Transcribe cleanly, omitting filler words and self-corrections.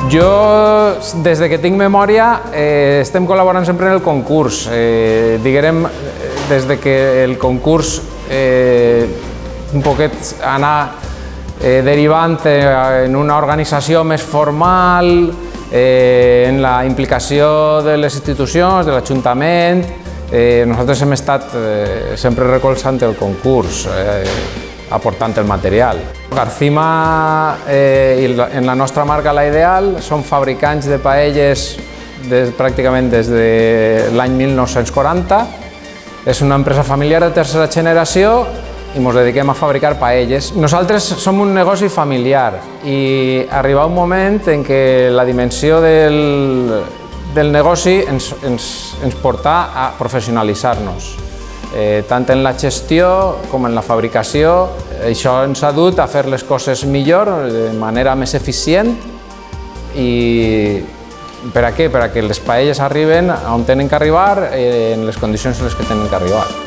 Jo, des que tinc memòria, estem col·laborant sempre en el concurs. Diguem, des que el concurs un poquet anar derivant en una organització més formal, en la implicació de les institucions, de l'Ajuntament. Nosaltres hem estat sempre recolzant el concurs, aportant el material. Garcima, en la nostra marca La Ideal, som fabricants de paelles pràcticament des de l'any 1940. És una empresa familiar de tercera generació i ens dediquem a fabricar paelles. Nosaltres som un negoci familiar i arriba un moment en què la dimensió del negoci ens porta a professionalitzar-nos. Tant en la gestió com en la fabricació. Això ens ha dut a fer les coses millor, de manera més eficient. I per a què? Per a que les paelles arriben on tenen que arribar, en les condicions en les que tenen que arribar.